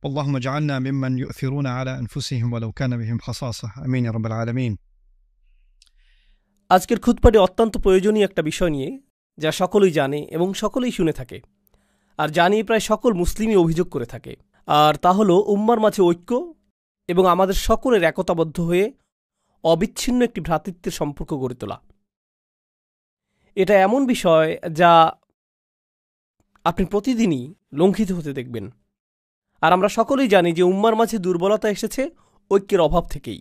اللهم اجعلنا ممن يؤثرون على أنفسهم ولو كان بهم خصاصة آمين يا رب العالمين। আজকের খুতবাটি অত্যন্ত প্রয়োজনীয় একটা বিষয় নিয়ে, যা সকলেই জানে এবং সকলেই শুনে থাকে, আর জানিয়ে প্রায় সকল মুসলিমই অভিযোগ করে থাকে। আর তা হলো উম্মার মাঝে ঐক্য এবং আমাদের সকলের একতাবদ্ধ হয়ে অবিচ্ছিন্ন একটি ভ্রাতৃত্বের সম্পর্ক গড়ে তোলা। এটা এমন বিষয় যা আপনি প্রতিদিনই লঙ্ঘিত হতে দেখবেন। আর আমরা সকলেই জানি যে উম্মার মাঝে দুর্বলতা এসেছে ঐক্যের অভাব থেকেই।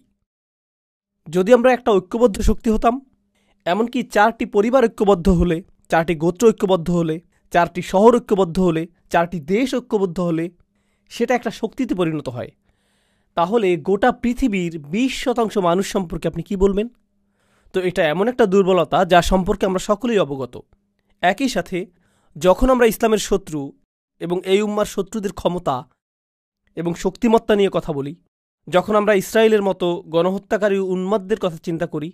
যদি আমরা একটা ঐক্যবদ্ধ শক্তি হতাম, এমনকি 4টি পরিবার ঐক্যবদ্ধ হলে, 4টি গোত্র ঐক্যবদ্ধ হলে, 4টি শহর ঐক্যবদ্ধ হলে, 4টি দেশ ঐক্যবদ্ধ হলে সেটা একটা শক্তিতে পরিণত হয়, তাহলে গোটা পৃথিবীর 20% মানুষ সম্পর্কে আপনি কি বলবেন? তো এটা এমন একটা দুর্বলতা যা সম্পর্কে আমরা সকলেই অবগত। একই সাথে যখন আমরা ইসলামের শত্রু এবং এই উম্মার শত্রুদের ক্ষমতা এবং শক্তিমত্তা নিয়ে কথা বলি, যখন আমরা ইসরায়েলের মতো গণহত্যাকারী উন্মাদদের কথা চিন্তা করি,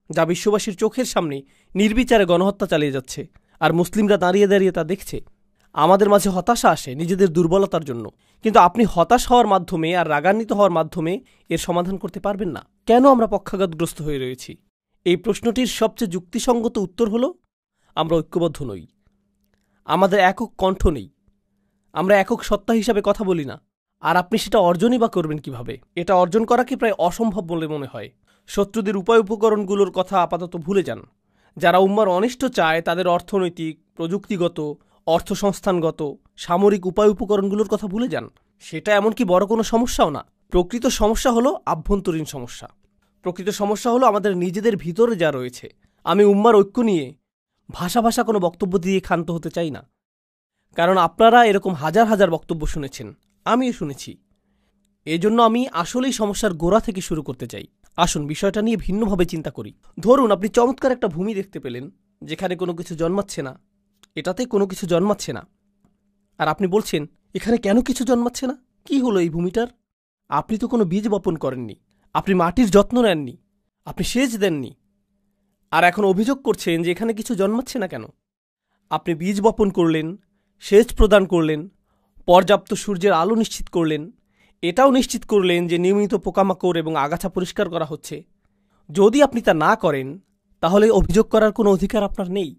যা বিশ্ববাসীর চোখের সামনে নির্বিচারে গণহত্যা চালিয়ে যাচ্ছে, আর মুসলিমরা দাঁড়িয়ে দাঁড়িয়ে তা দেখছে, আমাদের মাঝে হতাশা আসে নিজেদের দুর্বলতার জন্য। কিন্তু আপনি হতাশ হওয়ার মাধ্যমে আর রাগান্বিত হওয়ার মাধ্যমে এর সমাধান করতে পারবেন না। কেন আমরা পক্ষাঘাতগ্রস্ত হয়ে রয়েছি? এই প্রশ্নটির সবচেয়ে যুক্তিসঙ্গত উত্তর হল, আমরা ঐক্যবদ্ধ নই, আমাদের একক কণ্ঠ নেই, আমরা একক সত্তা হিসাবে কথা বলি না। আর আপনি সেটা অর্জনই বা করবেন কিভাবে? এটা অর্জন করাকে প্রায় অসম্ভব বলে মনে হয়। শত্রুদের উপায় উপকরণগুলোর কথা আপাতত ভুলে যান। যারা উম্মার অনিষ্ট চায় তাদের অর্থনৈতিক, প্রযুক্তিগত, অর্থসংস্থানগত, সামরিক উপায় উপকরণগুলোর কথা ভুলে যান। সেটা এমনকি বড় কোনো সমস্যাও না। প্রকৃত সমস্যা হলো আভ্যন্তরীণ সমস্যা। প্রকৃত সমস্যা হলো আমাদের নিজেদের ভিতরে যা রয়েছে। আমি উম্মার ঐক্য নিয়ে ভাষা কোনো বক্তব্য দিয়ে ক্ষান্ত হতে চাই না, কারণ আপনারা এরকম হাজার হাজার বক্তব্য শুনেছেন, আমিও শুনেছি। এজন্য আমি আসলেই সমস্যার গোড়া থেকে শুরু করতে চাই। আসুন বিষয়টা নিয়ে ভিন্নভাবে চিন্তা করি। ধরুন আপনি চমৎকার একটা ভূমি দেখতে পেলেন, যেখানে কোনো কিছু জন্মাচ্ছে না, এটাতে কোনো কিছু জন্মাচ্ছে না। আর আপনি বলছেন, এখানে কেন কিছু জন্মাচ্ছে না? কি হলো এই ভূমিটার? আপনি তো কোনো বীজ বপন করেননি, আপনি মাটির যত্ন নেননি, আপনি সেচ দেননি, আর এখন অভিযোগ করছেন যে এখানে কিছু জন্মাচ্ছে না কেন? আপনি বীজ বপন করলেন, সেচ প্রদান করলেন, পর্যাপ্ত সূর্যের আলো নিশ্চিত করলেন, এটাও নিশ্চিত করলেন যে নিয়মিত পোকামাকড় এবং আগাছা পরিষ্কার করা হচ্ছে। যদি আপনি তা না করেন, তাহলে অভিযোগ করার কোনো অধিকার আপনার নেই।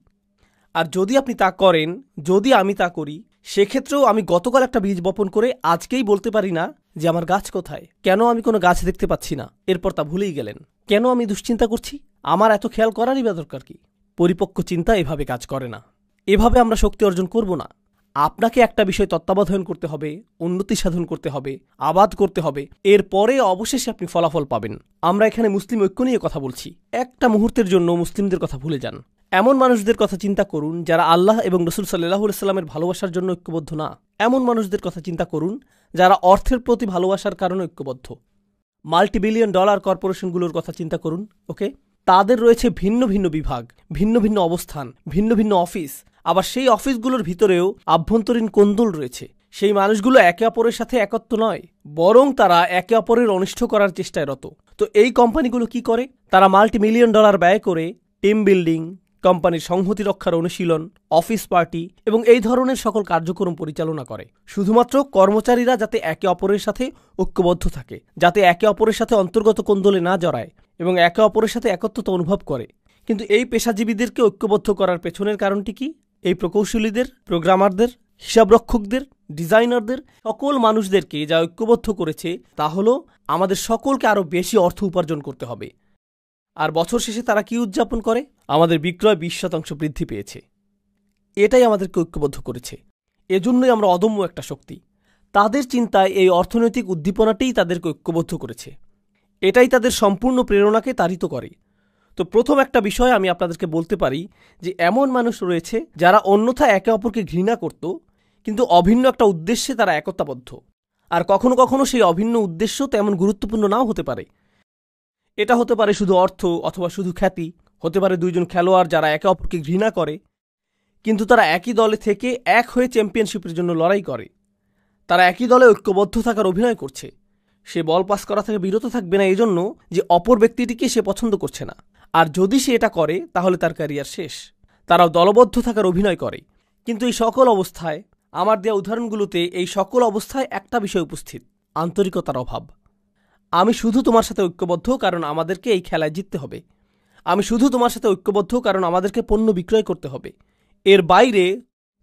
আর যদি আপনি তা করেন, যদি আমি তা করি, সেক্ষেত্রেও আমি গতকাল একটা বীজ বপন করে আজকেই বলতে পারি না যে আমার গাছ কোথায়, কেন আমি কোনো গাছ দেখতে পাচ্ছি না, এরপর তা ভুলেই গেলেন। কেন আমি দুশ্চিন্তা করছি? আমার এত খেয়াল করারই বা দরকার কি? পরিপক্ক চিন্তা এভাবে কাজ করে না। এভাবে আমরা শক্তি অর্জন করব না। আপনাকে একটা বিষয় তত্ত্বাবধান করতে হবে, উন্নতি সাধন করতে হবে, আবাদ করতে হবে, এরপরে অবশেষে আপনি ফলাফল পাবেন। আমরা এখানে মুসলিম ঐক্য নিয়ে কথা বলছি। একটা মুহূর্তের জন্য মুসলিমদের কথা ভুলে যান। এমন মানুষদের কথা চিন্তা করুন যারা আল্লাহ এবং রাসূল সাল্লাল্লাহু আলাইহি ওয়াসাল্লামের ভালোবাসার জন্য ঐক্যবদ্ধ না। এমন মানুষদের কথা চিন্তা করুন যারা অর্থের প্রতি ভালোবাসার কারণে ঐক্যবদ্ধ। মাল্টিবিলিয়ন ডলার কর্পোরেশনগুলোর কথা চিন্তা করুন। ওকে, তাদের রয়েছে ভিন্ন ভিন্ন বিভাগ, ভিন্ন ভিন্ন অবস্থান, ভিন্ন ভিন্ন অফিস। আবার সেই অফিসগুলোর ভিতরেও আভ্যন্তরীণ কোন্দল রয়েছে। সেই মানুষগুলো একে অপরের সাথে একত্র নয়, বরং তারা একে অপরের অনিষ্ট করার চেষ্টায় রত। তো এই কোম্পানিগুলো কি করে? তারা মাল্টিমিলিয়ন ডলার ব্যয় করে টিম বিল্ডিং, কোম্পানির সংহতি রক্ষার অনুশীলন, অফিস পার্টি এবং এই ধরনের সকল কার্যক্রম পরিচালনা করে, শুধুমাত্র কর্মচারীরা যাতে একে অপরের সাথে ঐক্যবদ্ধ থাকে, যাতে একে অপরের সাথে অন্তর্গত কোন্দলে না জড়ায় এবং একে অপরের সাথে একত্রতা অনুভব করে। কিন্তু এই পেশাজীবীদেরকে ঐক্যবদ্ধ করার পেছনের কারণটি কি? এই প্রকৌশলীদের, প্রোগ্রামারদের, হিসাবরক্ষকদের, ডিজাইনারদের, সকল মানুষদেরকে যা ঐক্যবদ্ধ করেছে তা হলো আমাদের সকলকে আরও বেশি অর্থ উপার্জন করতে হবে। আর বছর শেষে তারা কি উদযাপন করে? আমাদের বিক্রয় 20% বৃদ্ধি পেয়েছে। এটাই আমাদেরকে ঐক্যবদ্ধ করেছে। এজন্যই আমরা অদম্য একটা শক্তি। তাদের চিন্তায় এই অর্থনৈতিক উদ্দীপনাটাই তাদেরকে ঐক্যবদ্ধ করেছে। এটাই তাদের সম্পূর্ণ প্রেরণাকে তাড়িত করে। তো প্রথম একটা বিষয় আমি আপনাদেরকে বলতে পারি যে এমন মানুষ রয়েছে যারা অন্যথা একে অপরকে ঘৃণা করত, কিন্তু অভিন্ন একটা উদ্দেশ্যে তারা একতাবদ্ধ। আর কখনো কখনো সেই অভিন্ন উদ্দেশ্য তেমন গুরুত্বপূর্ণ নাও হতে পারে। এটা হতে পারে শুধু অর্থ অথবা শুধু খ্যাতি, হতে পারে দুইজন খেলোয়াড় যারা একে অপরকে ঘৃণা করে, কিন্তু তারা একই দলে থেকে এক হয়ে চ্যাম্পিয়নশিপের জন্য লড়াই করে। তারা একই দলে ঐক্যবদ্ধ থাকার অভিনয় করছে। সে বল পাস করা থেকে বিরত থাকবে না এজন্য যে অপর ব্যক্তিটিকে সে পছন্দ করছে না। আর যদি সে এটা করে তাহলে তার ক্যারিয়ার শেষ। তারাও দলবদ্ধ থাকার অভিনয় করে। কিন্তু এই সকল অবস্থায় আমার দেওয়া উদাহরণগুলোতে এই সকল অবস্থায় একটা বিষয় উপস্থিত, আন্তরিকতার অভাব। আমি শুধু তোমার সাথে ঐক্যবদ্ধ কারণ আমাদেরকে এই খেলায় জিততে হবে। আমি শুধু তোমার সাথে ঐক্যবদ্ধ কারণ আমাদেরকে পণ্য বিক্রয় করতে হবে। এর বাইরে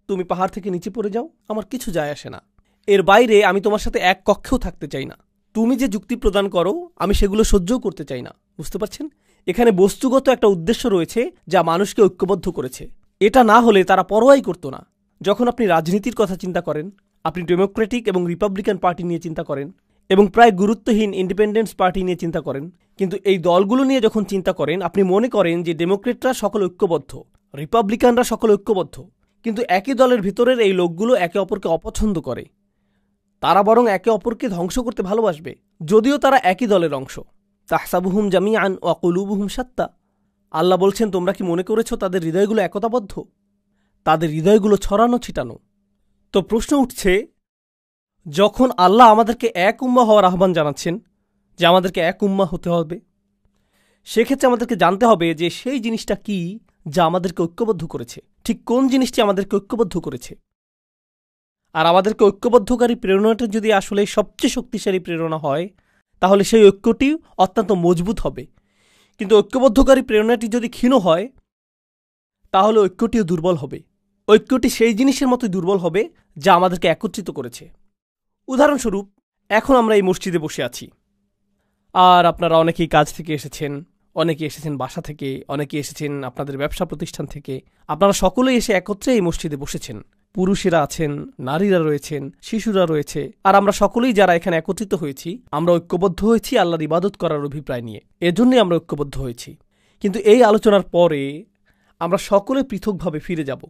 তুমি পাহাড় থেকে নিচে পড়ে যাও, আমার কিছু যায় আসে না। এর বাইরে আমি তোমার সাথে এক কক্ষেও থাকতে চাই না। তুমি যে যুক্তি প্রদান করো আমি সেগুলো সহ্যও করতে চাই না। বুঝতে পারছেন? এখানে বস্তুগত একটা উদ্দেশ্য রয়েছে যা মানুষকে ঐক্যবদ্ধ করেছে। এটা না হলে তারা পরোয়াই করতো না। যখন আপনি রাজনীতির কথা চিন্তা করেন, আপনি ডেমোক্রেটিক এবং রিপাবলিকান পার্টি নিয়ে চিন্তা করেন এবং প্রায় গুরুত্বহীন ইন্ডিপেন্ডেন্স পার্টি নিয়ে চিন্তা করেন, কিন্তু এই দলগুলো নিয়ে যখন চিন্তা করেন আপনি মনে করেন যে ডেমোক্রেটরা সকল ঐক্যবদ্ধ, রিপাবলিকানরা সকল ঐক্যবদ্ধ, কিন্তু একই দলের ভিতরের এই লোকগুলো একে অপরকে অপছন্দ করে। তারা বরং একে অপরকে ধ্বংস করতে ভালোবাসবে, যদিও তারা একই দলের অংশ। তাহসাবুহুম জামিআন ওয়া কুলুবুহুম শাত্তা। আল্লাহ বলছেন, তোমরা কি মনে করেছো তাদের হৃদয়গুলো একতাবদ্ধ? তাদের হৃদয়গুলো ছড়ানো ছিটানো। তো প্রশ্ন উঠছে, যখন আল্লাহ আমাদেরকে এক উম্মাহ হওয়ার আহ্বান জানাচ্ছেন যে আমাদেরকে এক উম্মাহ হতে হবে, সেক্ষেত্রে আমাদেরকে জানতে হবে যে সেই জিনিসটা কি যা আমাদেরকে ঐক্যবদ্ধ করেছে। ঠিক কোন জিনিসটি আমাদেরকে ঐক্যবদ্ধ করেছে? আর আমাদেরকে ঐক্যবদ্ধকারী প্রেরণাটা যদি আসলে সবচেয়ে শক্তিশালী প্রেরণা হয়, তাহলে সেই ঐক্যটি অত্যন্ত মজবুত হবে। কিন্তু ঐক্যবদ্ধকারী প্রেরণাটি যদি ক্ষীণ হয়, তাহলে ঐক্যটিও দুর্বল হবে। ঐক্যটি সেই জিনিসের মতোই দুর্বল হবে যা আমাদেরকে একত্রিত করেছে। উদাহরণস্বরূপ, এখন আমরা এই মসজিদে বসে আছি, আর আপনারা অনেকেই কাজ থেকে এসেছেন, অনেকে এসেছেন বাসা থেকে, অনেকে এসেছেন আপনাদের ব্যবসা প্রতিষ্ঠান থেকে। আপনারা সকলেই এসে একত্রে এই মসজিদে বসেছেন। পুরুষেরা আছেন, নারীরা রয়েছেন, শিশুরা রয়েছে, আর আমরা সকলেই যারা এখানে একত্রিত হয়েছি, আমরা ঐক্যবদ্ধ হয়েছি আল্লাহর ইবাদত করার অভিপ্রায় নিয়ে। এজন্যই আমরা ঐক্যবদ্ধ হয়েছি। কিন্তু এই আলোচনার পরে আমরা সকলে পৃথকভাবে ফিরে যাব।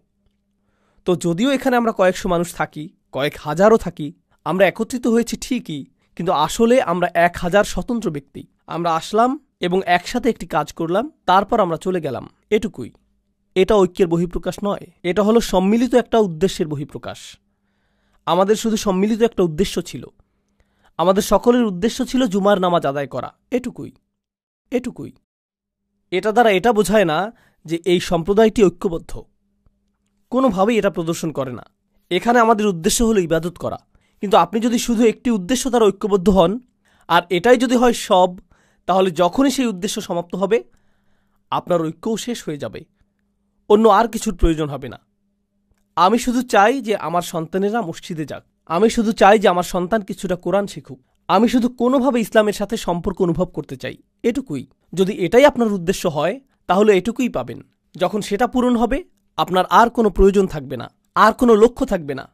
তো যদিও এখানে আমরা কয়েকশো মানুষ থাকি, কয়েক হাজারও থাকি, আমরা একত্রিত হয়েছি ঠিকই, কিন্তু আসলে আমরা 1000 স্বতন্ত্র ব্যক্তি। আমরা আসলাম এবং একসাথে একটি কাজ করলাম, তারপর আমরা চলে গেলাম, এটুকুই। এটা ঐক্যের বহিঃপ্রকাশ নয়, এটা হলো সম্মিলিত একটা উদ্দেশ্যের বহিঃপ্রকাশ। আমাদের শুধু সম্মিলিত একটা উদ্দেশ্য ছিল। আমাদের সকলের উদ্দেশ্য ছিল জুমার নামাজ আদায় করা, এটুকুই। এটুকুই। এটা দ্বারা এটা বোঝায় না যে এই সম্প্রদায়টি ঐক্যবদ্ধ, কোনোভাবেই এটা প্রদর্শন করে না। এখানে আমাদের উদ্দেশ্য হলো ইবাদত করা। কিন্তু আপনি যদি শুধু একটি উদ্দেশ্য দ্বারা ঐক্যবদ্ধ হন, আর এটাই যদি হয় সব, তাহলে যখনই সেই উদ্দেশ্য সমাপ্ত হবে আপনার ঐক্যও শেষ হয়ে যাবে, অন্য আর কিছুর প্রয়োজন হবে না। আমি শুধু চাই যে আমার সন্তানেরা মসজিদে যাক, আমি শুধু চাই যে আমার সন্তান কিছুটা কোরআন শিখুক, আমি শুধু কোনোভাবে ইসলামের সাথে সম্পর্ক অনুভব করতে চাই, এটুকুই। যদি এটাই আপনার উদ্দেশ্য হয় তাহলে এটুকুই পাবেন। যখন সেটা পূরণ হবে আপনার আর কোনো প্রয়োজন থাকবে না, আর কোনো লক্ষ্য থাকবে না।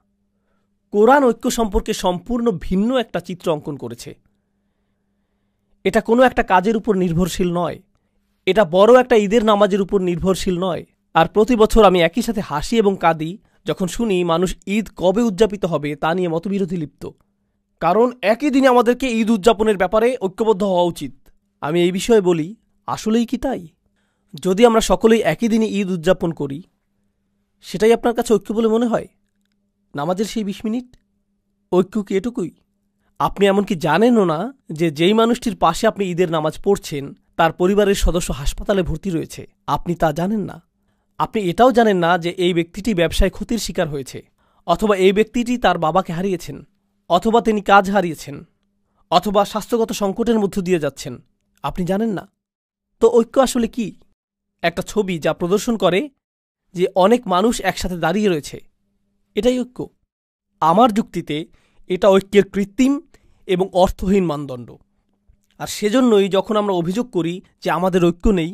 কোরআন ঐক্য সম্পর্কে সম্পূর্ণ ভিন্ন একটা চিত্র অঙ্কন করেছে। এটা কোনো একটা কাজের উপর নির্ভরশীল নয়, এটা বড় একটা ঈদের নামাজের উপর নির্ভরশীল নয়। আর প্রতি বছর আমি একই সাথে হাসি এবং কাঁদি যখন শুনি মানুষ ঈদ কবে উদযাপিত হবে তা নিয়ে মতবিরোধী লিপ্ত। কারণ একই দিনে আমাদেরকে ঈদ উদযাপনের ব্যাপারে ঐক্যবদ্ধ হওয়া উচিত। আমি এই বিষয়ে বলি, আসলেই কি তাই? যদি আমরা সকলেই একই দিনে ঈদ উদযাপন করি, সেটাই আপনার কাছে ঐক্য বলে মনে হয়? নামাজের সেই 20 মিনিট ঐক্য কি এটুকুই? আপনি এমনকি জানেনও না যে যেই মানুষটির পাশে আপনি ঈদের নামাজ পড়ছেন তার পরিবারের সদস্য হাসপাতালে ভর্তি রয়েছে, আপনি তা জানেন না। আপনি এটাও জানেন না যে এই ব্যক্তিটি ব্যবসায় ক্ষতির শিকার হয়েছে, অথবা এই ব্যক্তিটি তার বাবাকে হারিয়েছেন, অথবা তিনি কাজ হারিয়েছেন, অথবা স্বাস্থ্যগত সংকটের মধ্য দিয়ে যাচ্ছেন, আপনি জানেন না। তো ঐক্য আসলে কি? একটা ছবি যা প্রদর্শন করে যে অনেক মানুষ একসাথে দাঁড়িয়ে রয়েছে, এটাই ঐক্য। আমার যুক্তিতে এটা ঐক্যের কৃত্রিম এবং অর্থহীন মানদণ্ড। আর সেজন্যই যখন আমরা অভিযোগ করি যে আমাদের ঐক্য নেই,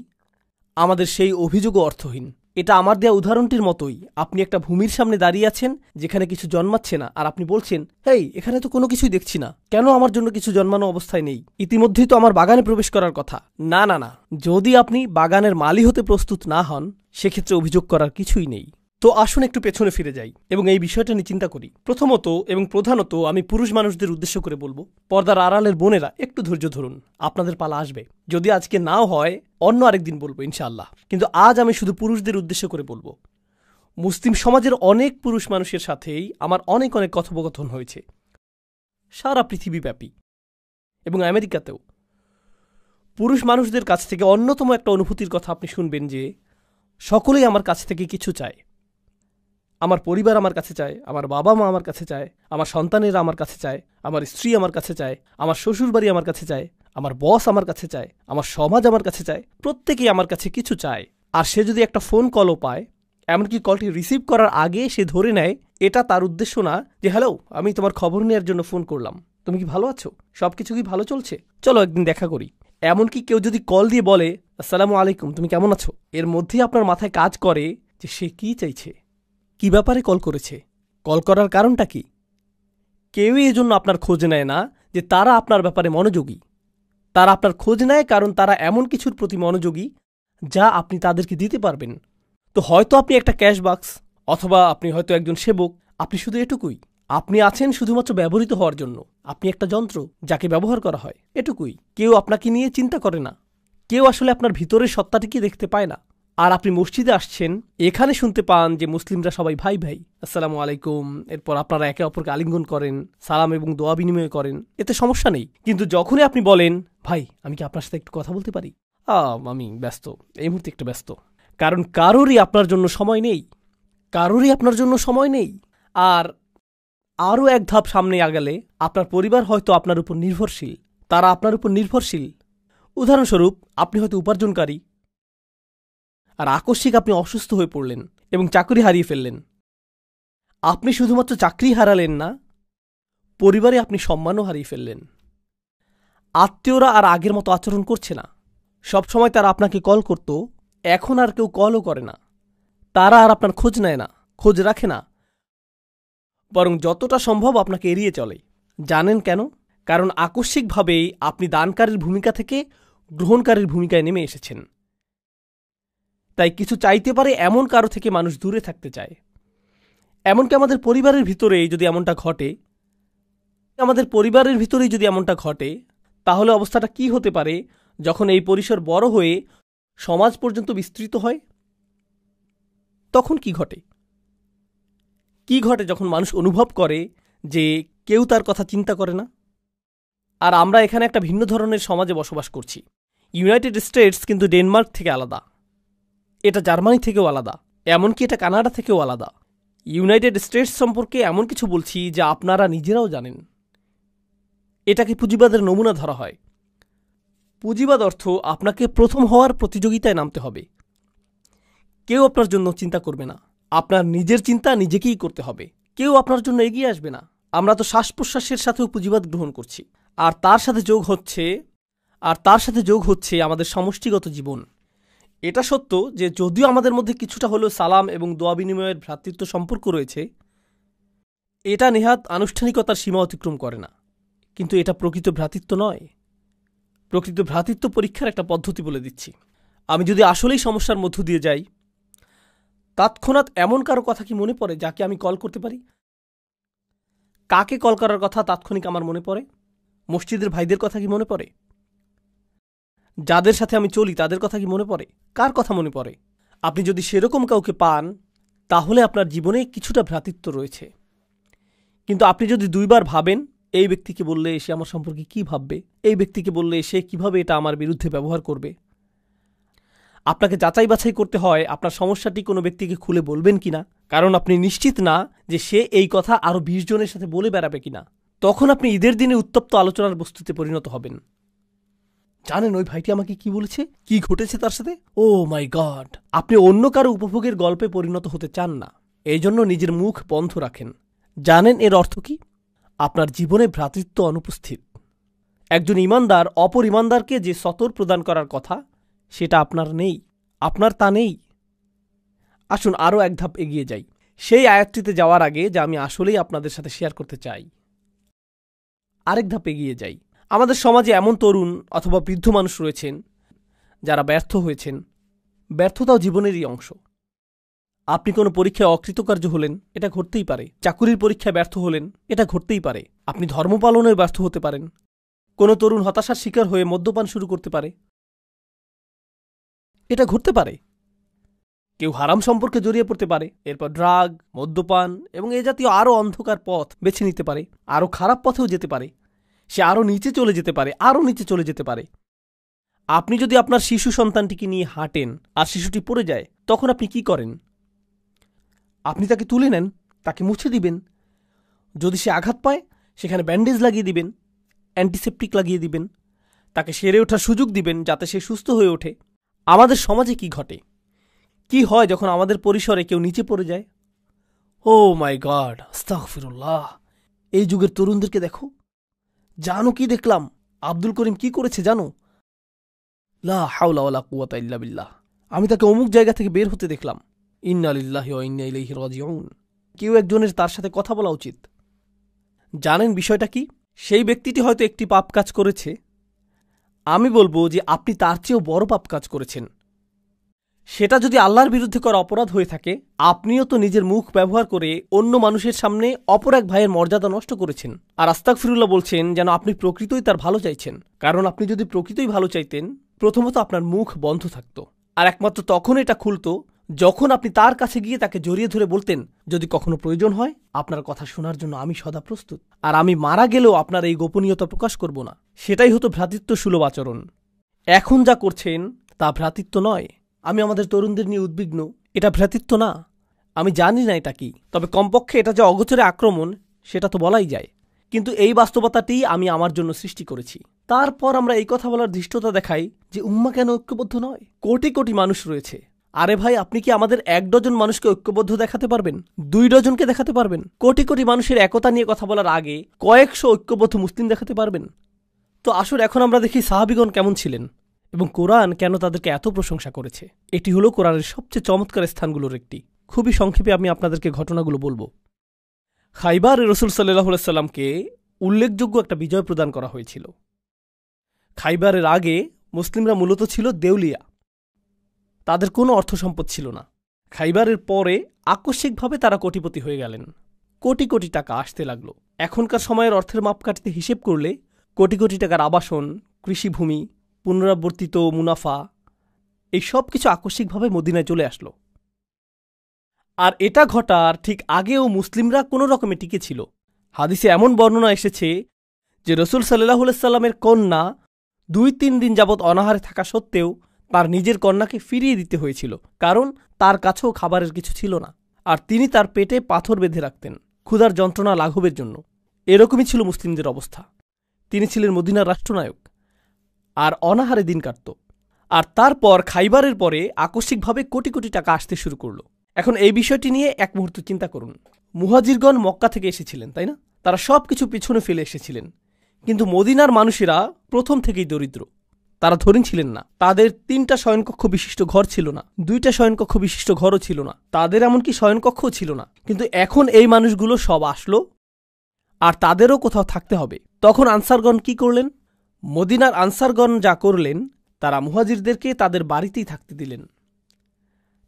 আমাদের সেই অভিযোগও অর্থহীন। এটা আমার দেয়া উদাহরণটির মতোই। আপনি একটা ভূমির সামনে দাঁড়িয়ে আছেন যেখানে কিছু জন্মাচ্ছে না, আর আপনি বলছেন, হেই, এখানে তো কোনো কিছুই দেখছি না, কেন আমার জন্য কিছু জন্মানো অবস্থায় নেই? ইতিমধ্যেই তো আমার বাগানে প্রবেশ করার কথা। না না না, যদি আপনি বাগানের মালি হতে প্রস্তুত না হন, সেক্ষেত্রে অভিযোগ করার কিছুই নেই। তো আসুন একটু পেছনে ফিরে যাই এবং এই বিষয়টা নিয়ে চিন্তা করি। প্রথমত এবং প্রধানত আমি পুরুষ মানুষদের উদ্দেশ্য করে বলবো, পর্দার আড়ালের বোনেরা একটু ধৈর্য ধরুন, আপনাদের পালা আসবে। যদি আজকে নাও হয়, অন্য আরেকদিন বলবো ইনশাআল্লাহ। কিন্তু আজ আমি শুধু পুরুষদের উদ্দেশ্য করে বলবো। মুসলিম সমাজের অনেক পুরুষ মানুষের সাথেই আমার অনেক অনেক কথোপকথন হয়েছে, সারা পৃথিবীব্যাপী এবং আমেরিকাতেও। পুরুষ মানুষদের কাছ থেকে অন্যতম একটা অনুভূতির কথা আপনি শুনবেন যে সকলেই আমার কাছ থেকে কিছু চায়। আমার পরিবার আমার কাছে চায়, আমার বাবা মা আমার কাছে চায়, আমার সন্তানেরা আমার কাছে চায়, আমার স্ত্রী আমার কাছে চায়, আমার শ্বশুরবাড়ি আমার কাছে চায়, আমার বস আমার কাছে চায়, আমার সমাজ আমার কাছে চায়, প্রত্যেকেই আমার কাছে কিছু চায়। আর সে যদি একটা ফোন কলও পায়, এমনকি কলটি রিসিভ করার আগে সে ধরে নেয় এটা তার উদ্দেশ্য না যে হ্যালো, আমি তোমার খবর নেওয়ার জন্য ফোন করলাম, তুমি কি ভালো আছো, সব কিছু কি ভালো চলছে, চলো একদিন দেখা করি। এমনকি কেউ যদি কল দিয়ে বলে আসসালামু আলাইকুম, তুমি কেমন আছো, এর মধ্যেই আপনার মাথায় কাজ করে যে সে কি চাইছে, কি ব্যাপারে কল করেছে, কল করার কারণটা কি। কেউই এজন্য আপনার খোঁজ নেয় না যে তারা আপনার ব্যাপারে মনোযোগী। তারা আপনার খোঁজ নেয় কারণ তারা এমন কিছুর প্রতি মনোযোগী যা আপনি তাদেরকে দিতে পারবেন। তো হয়তো আপনি একটা ক্যাশ বাক্স, অথবা আপনি হয়তো একজন সেবক, আপনি শুধু এটুকুই। আপনি আছেন শুধুমাত্র ব্যবহৃত হওয়ার জন্য। আপনি একটা যন্ত্র যাকে ব্যবহার করা হয়, এটুকুই। কেউ আপনাকে নিয়ে চিন্তা করে না। কেউ আসলে আপনার ভিতরের সত্তাটিকে দেখতে পায় না। আর আপনি মসজিদে আসছেন, এখানে শুনতে পান যে মুসলিমরা সবাই ভাই ভাই, আসসালামু আলাইকুম, এরপর আপনারা একে অপরকে আলিঙ্গন করেন, সালাম এবং দোয়া বিনিময় করেন, এতে সমস্যা নেই। কিন্তু যখনই আপনি বলেন ভাই আমি কি আপনার সাথে একটু কথা বলতে পারি, আমি ব্যস্ত, এই মুহূর্তে একটু ব্যস্ত, কারণ কারোরই আপনার জন্য সময় নেই, কারোরই আপনার জন্য সময় নেই। আর আরও এক ধাপ সামনে আগালে আপনার পরিবার হয়তো আপনার উপর নির্ভরশীল, তারা আপনার উপর নির্ভরশীল। উদাহরণস্বরূপ, আপনি হয়তো উপার্জনকারী, আর আকস্মিক আপনি অসুস্থ হয়ে পড়লেন এবং চাকরি হারিয়ে ফেললেন। আপনি শুধুমাত্র চাকরি হারালেন না, পরিবারে আপনি সম্মানও হারিয়ে ফেললেন। আত্মীয়রা আর আগের মতো আচরণ করছে না। সবসময় তারা আপনাকে কল করত, এখন আর কেউ কলও করে না। তারা আর আপনার খোঁজ নেয় না, খোঁজ রাখে না, বরং যতটা সম্ভব আপনাকে এড়িয়ে চলে। জানেন কেন? কারণ আকস্মিকভাবেই আপনি দানকারীর ভূমিকা থেকে গ্রহণকারীর ভূমিকায় নেমে এসেছেন। তাই কিছু চাইতে পারে এমন কারো থেকে মানুষ দূরে থাকতে চায়। এমনকি আমাদের পরিবারের ভিতরেই যদি এমনটা ঘটে, তাহলে অবস্থাটা কি হতে পারে যখন এই পরিসর বড় হয়ে সমাজ পর্যন্ত বিস্তৃত হয়? তখন কি ঘটে যখন মানুষ অনুভব করে যে কেউ তার কথা চিন্তা করে না? আর আমরা এখানে একটা ভিন্ন ধরনের সমাজে বসবাস করছি। ইউনাইটেড স্টেটস কিন্তু ডেনমার্ক থেকে আলাদা, এটা জার্মানি থেকেও আলাদা, এমনকি এটা কানাডা থেকেও আলাদা। ইউনাইটেড স্টেটস সম্পর্কে এমন কিছু বলছি যা আপনারা নিজেরাও জানেন। এটাকে পুঁজিবাদের নমুনা ধরা হয়। পুঁজিবাদ অর্থ আপনাকে প্রথম হওয়ার প্রতিযোগিতায় নামতে হবে। কেউ আপনার জন্য চিন্তা করবে না, আপনার নিজের চিন্তা নিজেকেই করতে হবে। কেউ আপনার জন্য এগিয়ে আসবে না। আমরা তো শ্বাস প্রশ্বাসের সাথেও পুঁজিবাদ গ্রহণ করছি, আর তার সাথে যোগ হচ্ছে আমাদের সমষ্টিগত জীবন। এটা সত্য যে যদিও আমাদের মধ্যে কিছুটা হলেও সালাম এবং দোয়া বিনিময়ের ভ্রাতৃত্ব সম্পর্ক রয়েছে, এটা নেহাত আনুষ্ঠানিকতার সীমা অতিক্রম করে না। কিন্তু এটা প্রকৃত ভ্রাতৃত্ব নয়। প্রকৃত ভ্রাতৃত্ব পরীক্ষার একটা পদ্ধতি বলে দিচ্ছি। আমি যদি আসলেই সমস্যার মধ্য দিয়ে যাই, তৎক্ষণাৎ এমন কারো কথা কি মনে পড়ে যাকে আমি কল করতে পারি? কাকে কল করার কথা তাৎক্ষণিক আমার মনে পড়ে? মসজিদের ভাইদের কথা কি মনে পড়ে? যাদের সাথে আমি চলি তাদের কথা কি মনে পড়ে? কার কথা মনে পড়ে? আপনি যদি সেরকম কাউকে পান, তাহলে আপনার জীবনে কিছুটা ভ্রাতৃত্ব রয়েছে। কিন্তু আপনি যদি দুইবার ভাবেন এই ব্যক্তিকে বললে সে আমার সম্পর্কে কি ভাববে, এই ব্যক্তিকে বললে সে কিভাবে এটা আমার বিরুদ্ধে ব্যবহার করবে, আপনাকে যাচাই বাছাই করতে হয় আপনার সমস্যাটি কোনো ব্যক্তিকে খুলে বলবেন কিনা, কারণ আপনি নিশ্চিত না যে সে এই কথা আরও 20 জনের সাথে বলে বেড়াবে কিনা। তখন আপনি ঈদের দিনে উত্তপ্ত আলোচনার বস্তুতে পরিণত হবেন। জানেন ওই ভাইটি আমাকে কি বলেছে, কি ঘটেছে তার সাথে? ও মাই গড! আপনি অন্য কারো উপভোগের গল্পে পরিণত হতে চান না, এই জন্য নিজের মুখ বন্ধ রাখেন। জানেন এর অর্থ কি? আপনার জীবনে ভ্রাতৃত্ব অনুপস্থিত। একজন ইমানদার অপর ইমানদারকে যে সতর প্রদান করার কথা, সেটা আপনার নেই, আপনার তা নেই। আসুন আরও এক ধাপ এগিয়ে যাই, সেই আয়াতটিতে যাওয়ার আগে যা আমি আসলেই আপনাদের সাথে শেয়ার করতে চাই। আরেক ধাপ এগিয়ে যাই। আমাদের সমাজে এমন তরুণ অথবা বৃদ্ধ মানুষ রয়েছেন যারা ব্যর্থ হয়েছেন। ব্যর্থতাও জীবনেরই অংশ। আপনি কোনো পরীক্ষায় অকৃতকার্য হলেন, এটা ঘটতেই পারে। চাকুরির পরীক্ষায় ব্যর্থ হলেন, এটা ঘটতেই পারে। আপনি ধর্ম পালনে ব্যর্থ হতে পারেন। কোনো তরুণ হতাশার শিকার হয়ে মদ্যপান শুরু করতে পারে, এটা ঘটতে পারে। কেউ হারাম সম্পর্কে জড়িয়ে পড়তে পারে, এরপর ড্রাগ, মদ্যপান এবং এ জাতীয় আরও অন্ধকার পথ বেছে নিতে পারে, আরও খারাপ পথেও যেতে পারে। সে আরও নিচে চলে যেতে পারে। আপনি যদি আপনার শিশু সন্তানটিকে নিয়ে হাঁটেন আর শিশুটি পড়ে যায়, তখন আপনি কি করেন? আপনি তাকে তুলে নেন, তাকে মুছে দিবেন। যদি সে আঘাত পায় সেখানে ব্যান্ডেজ লাগিয়ে দিবেন, অ্যান্টিসেপটিক লাগিয়ে দিবেন, তাকে সেরে ওঠার সুযোগ দিবেন যাতে সে সুস্থ হয়ে ওঠে। আমাদের সমাজে কি ঘটে, কি হয় যখন আমাদের পরিসরে কেউ নিচে পড়ে যায়? ও মাই গড, আস্তাগফিরুল্লাহ। এই যুগের তরুণদেরকে দেখো, জানো কি দেখলাম? আব্দুল করিম কি করেছে জানো? লা হাওলা ওয়ালা কুওয়াতা ইল্লা বিল্লাহ। আমি তাকে অমুক জায়গা থেকে বের হতে দেখলাম। ইন্না লিল্লাহি ওয়া ইন্না ইলাইহি রাজিউন। কেউ একজনের তার সাথে কথা বলা উচিত। জানেন বিষয়টা কি? সেই ব্যক্তিটি হয়তো একটি পাপ কাজ করেছে, আমি বলবো যে আপনি তার চেয়েও বড় পাপ কাজ করেছেন। সেটা যদি আল্লাহর বিরুদ্ধে করা অপরাধ হয়ে থাকে, আপনিও তো নিজের মুখ ব্যবহার করে অন্য মানুষের সামনে অপর এক ভাইয়ের মর্যাদা নষ্ট করেছেন। আর আস্তাগফিরুল্লাহ বলছেন যেন আপনি প্রকৃতই তার ভালো চাইছেন। কারণ আপনি যদি প্রকৃতই ভালো চাইতেন, প্রথমত আপনার মুখ বন্ধ থাকত, আর একমাত্র তখন এটা খুলত যখন আপনি তার কাছে গিয়ে তাকে জড়িয়ে ধরে বলতেন, যদি কখনো প্রয়োজন হয় আপনার কথা শোনার জন্য আমি সদা প্রস্তুত, আর আমি মারা গেলেও আপনার এই গোপনীয়তা প্রকাশ করব না। সেটাই হতো ভ্রাতৃত্ব সুলভ আচরণ। এখন যা করছেন তা ভ্রাতৃত্ব নয়। আমি আমাদের তরুণদের নিয়ে উদ্বিগ্ন। এটা ভ্রাতৃত্ব না। আমি জানি না এটা কি, তবে কমপক্ষে এটা যে অগোচরে আক্রমণ সেটা তো বলাই যায়। কিন্তু এই বাস্তবতাটি আমি আমার জন্য সৃষ্টি করেছি। তারপর আমরা এই কথা বলার ধৃষ্টতা দেখাই যে উম্মাহ কেন ঐক্যবদ্ধ নয়? কোটি কোটি মানুষ রয়েছে। আরে ভাই, আপনি কি আমাদের 1 ডজন মানুষকে ঐক্যবদ্ধ দেখাতে পারবেন? 2 ডজনকে দেখাতে পারবেন? কোটি কোটি মানুষের একতা নিয়ে কথা বলার আগে কয়েকশো ঐক্যবদ্ধ মুসলিম দেখাতে পারবেন? তো আসুন এখন আমরা দেখি সাহাবীগণ কেমন ছিলেন এবং কোরআন কেন তাদেরকে এত প্রশংসা করেছে। এটি হলো কোরআনের সবচেয়ে চমৎকার স্থানগুলোর একটি। খুবই সংক্ষেপে আমি আপনাদেরকে ঘটনাগুলো বলবো। খাইবারে রাসূল সাল্লাল্লাহু আলাইহি সাল্লামকে উল্লেখযোগ্য একটা বিজয় প্রদান করা হয়েছিল। খাইবারের আগে মুসলিমরা মূলত ছিল দেউলিয়া, তাদের কোনো অর্থ সম্পদ ছিল না। খাইবারের পরে আকস্মিকভাবে তারা কোটিপতি হয়ে গেলেন। কোটি কোটি টাকা আসতে লাগলো। এখনকার সময়ের অর্থের মাপকাঠিতে হিসেব করলে কোটি কোটি টাকার আবাসন, কৃষিভূমি, পুনরাবর্তিত মুনাফা, এই সব কিছু আকস্মিকভাবে মদিনায় চলে আসলো। আর এটা ঘটার ঠিক আগেও মুসলিমরা কোনো রকমে টিকে ছিল। হাদিসে এমন বর্ণনা এসেছে যে রাসূল সাল্লাল্লাহু আলাইহি সাল্লামের কন্যা 2-3 দিন যাবৎ অনাহারে থাকা সত্ত্বেও তার নিজের কন্যাকে ফিরিয়ে দিতে হয়েছিল, কারণ তার কাছেও খাবারের কিছু ছিল না, আর তিনি তার পেটে পাথর বেঁধে রাখতেন ক্ষুধার যন্ত্রণা লাঘবের জন্য। এরকমই ছিল মুসলিমদের অবস্থা। তিনি ছিলেন মদিনার রাষ্ট্রনায়ক আর অনাহারে দিন কাটত। আর তারপর খাইবারের পরে আকস্মিকভাবে কোটি কোটি টাকা আসতে শুরু করল। এখন এই বিষয়টি নিয়ে এক মুহূর্ত চিন্তা করুন। মুহাজিরগণ মক্কা থেকে এসেছিলেন, তাই না? তারা সব কিছু পিছনে ফেলে এসেছিলেন। কিন্তু মদিনার মানুষেরা প্রথম থেকেই দরিদ্র। তারা ধনী ছিলেন না। তাদের 3টা শয়নকক্ষ বিশিষ্ট ঘর ছিল না, 2টা শয়নকক্ষ বিশিষ্ট ঘরও ছিল না, তাদের এমনকি শয়নকক্ষও ছিল না। কিন্তু এখন এই মানুষগুলো সব আসলো, আর তাদেরও কোথাও থাকতে হবে। তখন আনসারগণ কি করলেন? মদিনার আনসারগণ যা করলেন, তারা মুহাজিরদেরকে তাদের বাড়িতেই থাকতে দিলেন।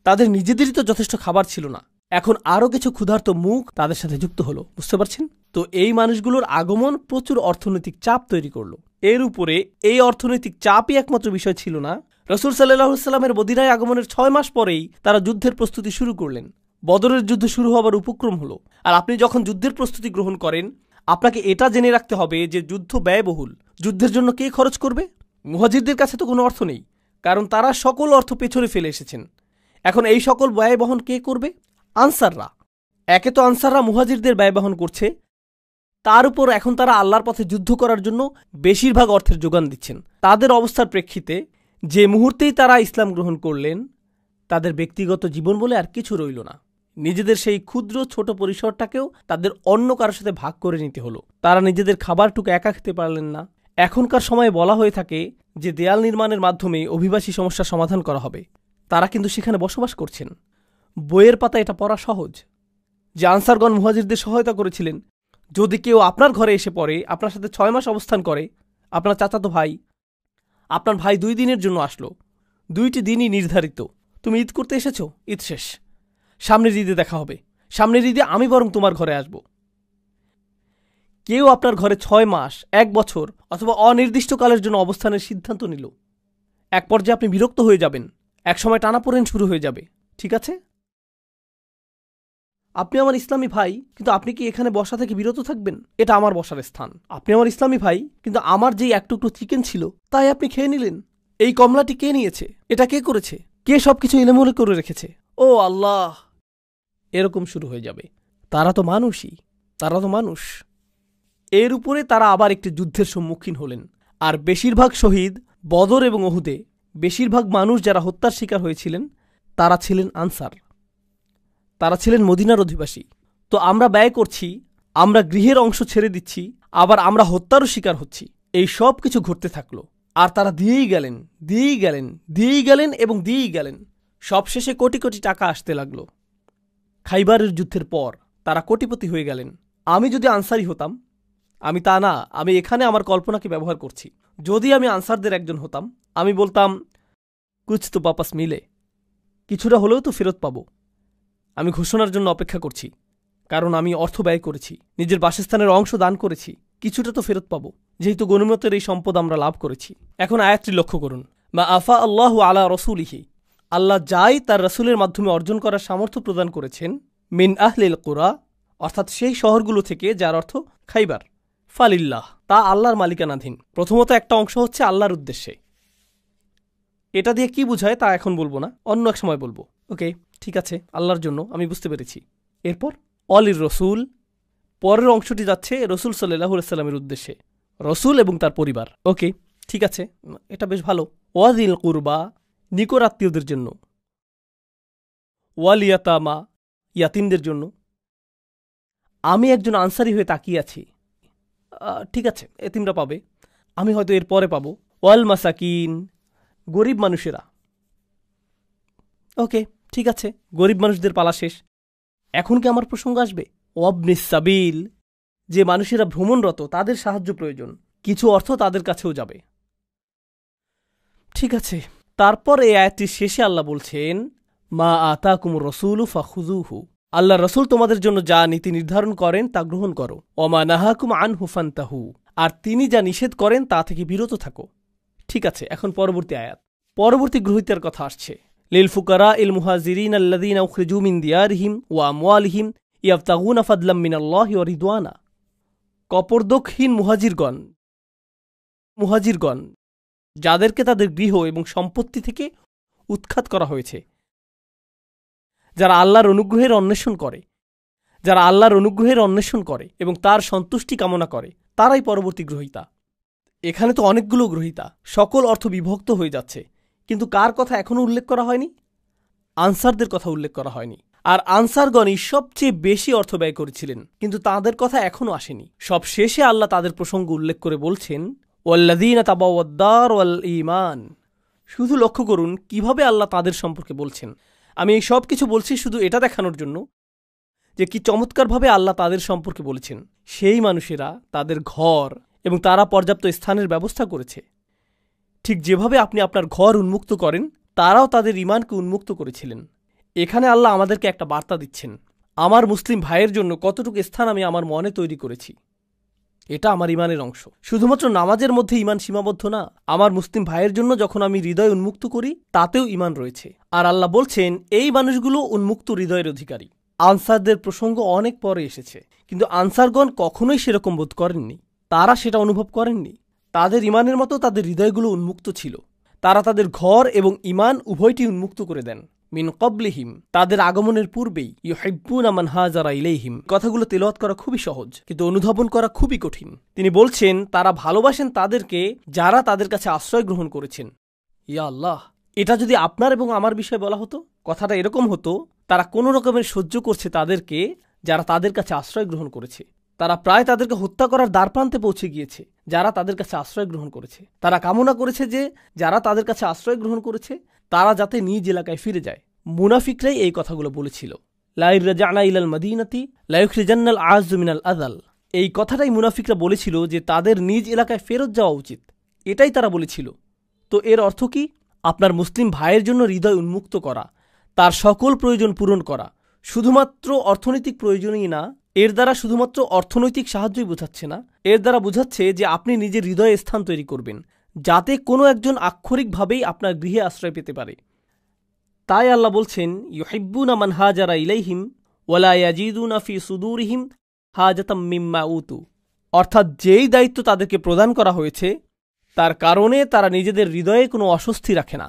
তাদের নিজেদেরই তো যথেষ্ট খাবার ছিল না, এখন আরও কিছু ক্ষুধার্ত মুখ তাদের সাথে যুক্ত হলো। বুঝতে পারছেন তো? এই মানুষগুলোর আগমন প্রচুর অর্থনৈতিক চাপ তৈরি করলো। এর উপরে এই অর্থনৈতিক চাপই একমাত্র বিষয় ছিল না। রাসূল সাল্লাল্লাহু আলাইহি সাল্লামের মদিনায় আগমনের 6 মাস পরেই তারা যুদ্ধের প্রস্তুতি শুরু করলেন। বদরের যুদ্ধ শুরু হবার উপক্রম হলো। আর আপনি যখন যুদ্ধের প্রস্তুতি গ্রহণ করেন, আপনাকে এটা জেনে রাখতে হবে যে যুদ্ধ ব্যয়বহুল। যুদ্ধের জন্য কে খরচ করবে? মুহাজিরদের কাছে তো কোনো অর্থ নেই, কারণ তারা সকল অর্থ পেছনে ফেলে এসেছেন। এখন এই সকল ব্যয় বহন কে করবে? আনসাররা। একে তো আনসাররা মুহাজিরদের ব্যয় বহন করছে, তার উপর এখন তারা আল্লাহর পথে যুদ্ধ করার জন্য বেশিরভাগ অর্থের যোগান দিচ্ছেন। তাদের অবস্থার প্রেক্ষিতে যে মুহূর্তেই তারা ইসলাম গ্রহণ করলেন, তাদের ব্যক্তিগত জীবন বলে আর কিছু রইল না। নিজেদের সেই ক্ষুদ্র ছোট পরিসরটাকেও তাদের অন্য কারোর সাথে ভাগ করে নিতে হলো। তারা নিজেদের খাবারটুকু একা খেতে পারলেন না। এখনকার সময়ে বলা হয়ে থাকে যে দেয়াল নির্মাণের মাধ্যমে অভিবাসী সমস্যার সমাধান করা হবে। তারা কিন্তু সেখানে বসবাস করছেন। বইয়ের পাতা এটা পড়া সহজ যে আনসারগণ মুহাজিরদের সহায়তা করেছিলেন। যদি কেউ আপনার ঘরে এসে পড়ে, আপনার সাথে 6 মাস অবস্থান করে, আপনার চাচাতো ভাই, আপনার ভাই 2 দিনের জন্য আসলো, 2টি দিনই নির্ধারিত। তুমি ঈদ করতে এসেছো, ঈদ শেষ, সামনের ঈদে দেখা হবে, সামনের ঈদে আমি বরং তোমার ঘরে আসব। কেউ আপনার ঘরে 6 মাস, 1 বছর অথবা অনির্দিষ্টকালের জন্য অবস্থানের সিদ্ধান্ত নিল। এক পর্যায়ে আপনি বিরক্ত হয়ে যাবেন, এক সময় টানাপোড়েন শুরু হয়ে যাবে। ঠিক আছে, আপনি আমার ইসলামী ভাই, কিন্তু আপনি কি এখানে বসা থেকে বিরত থাকবেন? এটা আমার বসার স্থান। আপনি আমার ইসলামী ভাই, কিন্তু আমার যেই এক টুকরো চিকেন ছিল তাই আপনি খেয়ে নিলেন। এই কমলাটি কে নিয়েছে? এটা কে করেছে? কে সবকিছু এলোমেলো করে রেখেছে? ও আল্লাহ! এরকম শুরু হয়ে যাবে। তারা তো মানুষ। এর উপরে তারা আবার একটি যুদ্ধের সম্মুখীন হলেন। আর বেশিরভাগ শহীদ বদর এবং উহুদে, বেশিরভাগ মানুষ যারা হত্যার শিকার হয়েছিলেন তারা ছিলেন আনসার, তারা ছিলেন মদিনার অধিবাসী। তো আমরা ব্যয় করছি, আমরা গৃহের অংশ ছেড়ে দিচ্ছি, আবার আমরা হত্যারও শিকার হচ্ছি। এই সব কিছু ঘটতে থাকলো, আর তারা দিয়েই গেলেন। সবশেষে কোটি কোটি টাকা আসতে লাগলো। খাইবারের যুদ্ধের পর তারা কোটিপতি হয়ে গেলেন। আমি যদি আনসারি হতাম, আমি তা না, আমি এখানে আমার কল্পনাকে ব্যবহার করছি, যদি আমি আনসারদের একজন হতাম, আমি বলতাম কুছ তো বাপাস মিলে, কিছুটা হলেও তো ফেরত পাবো। আমি ঘোষণার জন্য অপেক্ষা করছি, কারণ আমি অর্থ ব্যয় করেছি, নিজের বাসস্থানের অংশ দান করেছি, কিছুটা তো ফেরত পাবো, যেহেতু গনিমতের এই সম্পদ আমরা লাভ করেছি। এখন আয়াতটি লক্ষ্য করুন, মা আফা আল্লাহু আলা রসুলিহি, আল্লাহ যাই তার রসুলের মাধ্যমে অর্জন করার সামর্থ্য প্রদান করেছেন, মিন আহলিল কুরা, অর্থাৎ সেই শহরগুলো থেকে, যার অর্থ খাইবার, ফালিল্লাহ, তা আল্লাহর মালিকানাধীন। প্রথমত একটা অংশ হচ্ছে আল্লাহর উদ্দেশ্যে। এটা দিয়ে কি বুঝায় তা এখন বলবো না, অন্য এক সময় বলবো। ওকে, ঠিক আছে, আল্লাহর জন্য, আমি বুঝতে পেরেছি। এরপর অলির রসুল, পরের অংশটি যাচ্ছে রসুল সাল্লাল্লাহু আলাইহি ওয়াসাল্লামের উদ্দেশ্যে, রসুল এবং তার পরিবার। ওকে, ঠিক আছে, এটা বেশ ভালো। ওয়াজিল কুরবা, নিকট আত্মীয়দের জন্য। ওয়াল ইয়াতামা, ইয়াতিমদের জন্য। আমি একজন আনসারি হয়ে তাকিয়ে আছি, ঠিক আছে, এতিমরা পাবে, আমি হয়তো এর পরে পাবো। ওয়াল মাসাকিন, গরিব মানুষেরা। ওকে, ঠিক আছে, গরিব মানুষদের পালা শেষ। এখন কি আমার প্রসঙ্গ আসবে? ওয়াবনিস সাবিল, যে মানুষেরা ভ্রমণরত, তাদের সাহায্য প্রয়োজন, কিছু অর্থ তাদের কাছেও যাবে। ঠিক আছে, তারপর এই আয়াতটির শেষে আল্লাহ বলছেন, মা আতাকুমুর রাসূলু ফাখুযুহু, আল্লাহ রসুল তোমাদের জন্য যা নীতি নির্ধারণ করেন তা গ্রহণ করো। ওমা নাহাকুম আনহু ফান্তাহু, আর তিনি যা নিষেধ করেন তা থেকে বিরত থাকো। ঠিক আছে, এখন পরবর্তী আয়াত, পরবর্তী গ্রহীতার কথা আসছে। লিল ফুকারা ইল মুহাজিরিন আল্লাযীনা উখরিজু মিন দিয়ারিহিম ওয়া আমওয়ালিহিম ইয়াবতাগুনা ফাদলাম মিনাল্লাহি ওয়া রিদওয়ানা, কপরদকহীন মুহাজিরগণ, যাদেরকে তাদের গৃহ এবং সম্পত্তি থেকে উৎখাত করা হয়েছে, যারা আল্লাহর অনুগ্রহের অন্বেষণ করে এবং তার সন্তুষ্টি কামনা করে, তারাই পরবর্তী গ্রহীতা। এখানে তো অনেকগুলো গ্রহীতা, সকল অর্থ বিভক্ত হয়ে যাচ্ছে, কিন্তু কার কথা এখনও উল্লেখ করা হয়নি? আনসারদের কথা উল্লেখ করা হয়নি। আর আনসারগণই সবচেয়ে বেশি অর্থ ব্যয় করেছিলেন, কিন্তু তাদের কথা এখনও আসেনি। সব শেষে আল্লাহ তাদের প্রসঙ্গ উল্লেখ করে বলছেন, ওয়াল্লাযীনা তাবাওয়াদ-দার ওয়াল ঈমান। শুধু লক্ষ্য করুন কিভাবে আল্লাহ তাদের সম্পর্কে বলছেন। আমি এই সব কিছু বলছি শুধু এটা দেখানোর জন্য যে কি চমৎকারভাবে আল্লাহ তাদের সম্পর্কে বলেছেন। সেই মানুষেরা তাদের ঘর এবং তারা পর্যাপ্ত স্থানের ব্যবস্থা করেছে। ঠিক যেভাবে আপনি আপনার ঘর উন্মুক্ত করেন, তারাও তাদের ঈমানকে উন্মুক্ত করেছিলেন। এখানে আল্লাহ আমাদেরকে একটা বার্তা দিচ্ছেন, আমার মুসলিম ভাইয়ের জন্য কতটুকু স্থান আমি আমার মনে তৈরি করেছি, এটা আমার ঈমানের অংশ। শুধুমাত্র নামাজের মধ্যে ঈমান সীমাবদ্ধ না, আমার মুসলিম ভাইয়ের জন্য যখন আমি হৃদয় উন্মুক্ত করি তাতেও ঈমান রয়েছে। আর আল্লাহ বলছেন এই মানুষগুলো উন্মুক্ত হৃদয়ের অধিকারী। আনসারদের প্রসঙ্গ অনেক পরে এসেছে, কিন্তু আনসারগণ কখনোই সেরকম বোধ করেননি, তারা সেটা অনুভব করেননি। তাদের ঈমানের মতো তাদের হৃদয়গুলো উন্মুক্ত ছিল। তারা তাদের ঘর এবং ঈমান উভয়টি উন্মুক্ত করে দেন। মিন ক্বাবলিহিম, তাদের আগমনের পূর্বেই, ইউহিব্বুনা মান হাজারা ইলাইহিম। কথাগুলো তেলাওয়াত করা খুবই সহজ, কিন্তু অনুধাবন করা খুবই কঠিন। তিনি বলছেন তারা ভালোবাসেন তাদেরকে যারা তাদের কাছে আশ্রয় গ্রহণ করেছেন। ইয়া আল্লাহ, এটা যদি আপনার এবং আমার বিষয়ে বলা হতো, কথাটা এরকম হতো, তারা কোনো রকমের সহ্য করছে তাদেরকে যারা তাদের কাছে আশ্রয় গ্রহণ করেছে। তারা প্রায় তাদেরকে হত্যা করার দ্বারপ্রান্তে পৌঁছে গিয়েছে যারা তাদের কাছে আশ্রয় গ্রহণ করেছে। তারা কামনা করেছে যে যারা তাদের কাছে আশ্রয় গ্রহণ করেছে তারা যাতে নিজ এলাকায় ফিরে যায়। মুনাফিকরাই এই কথাগুলো বলেছিল, লা ইরজানা ইলাল মাদিনাতি লা ইখরিজান্নাল আযু মিনাল আযাল। এই কথাটাই মুনাফিকরা বলেছিল যে তাদের নিজ এলাকায় ফেরত যাওয়া উচিত, এটাই তারা বলেছিল। তো এর অর্থ কি? আপনার মুসলিম ভাইয়ের জন্য হৃদয় উন্মুক্ত করা, তার সকল প্রয়োজন পূরণ করা, শুধুমাত্র অর্থনৈতিক প্রয়োজনই না, এর দ্বারা শুধুমাত্র অর্থনৈতিক সাহায্যই বোঝাচ্ছে না, এর দ্বারা বোঝাচ্ছে যে আপনি নিজের হৃদয়ে স্থান তৈরি করবেন যাতে কোনো একজন আক্ষরিকভাবেই আপনার গৃহে আশ্রয় পেতে পারে। তাই আল্লাহ বলছেন, ইউহিব্বুনা মান হাজারা ইলাইহিম ওয়ালা ইয়াজিদুনা ফি সুদুরিহিম হাজাতাম মিম্মা উতু। অর্থাৎ যেই দায়িত্ব তাদেরকে প্রদান করা হয়েছে তার কারণে তারা নিজেদের হৃদয়ে কোনো অস্বস্তি রাখে না।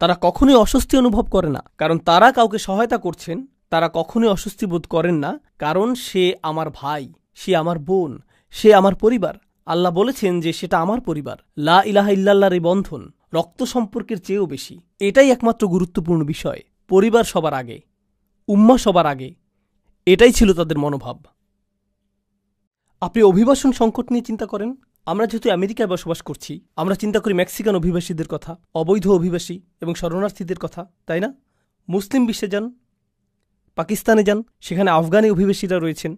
তারা কখনোই অস্বস্তি অনুভব করে না, কারণ তারা কাউকে সহায়তা করছেন, তারা কখনোই অস্বস্তি বোধ করেন না, কারণ সে আমার ভাই, সে আমার বোন, সে আমার পরিবার। আল্লাহ বলেছেন যে সেটা আমার পরিবার। লা ইলাহা ইল্লাল্লাহর এই বন্ধন রক্ত সম্পর্কের চেয়েও বেশি। এটাই একমাত্র গুরুত্বপূর্ণ বিষয়। পরিবার সবার আগে, উম্মাহ সবার আগে, এটাই ছিল তাদের মনোভাব। আপনি অভিবাসন সংকট নিয়ে চিন্তা করেন। আমরা যেহেতু আমেরিকায় বসবাস করছি, আমরা চিন্তা করি মেক্সিকান অভিবাসীদের কথা, অবৈধ অভিবাসী এবং শরণার্থীদের কথা, তাই না? মুসলিম বিশ্বে যান, পাকিস্তানে যান, সেখানে আফগানি অভিবাসীরা রয়েছেন।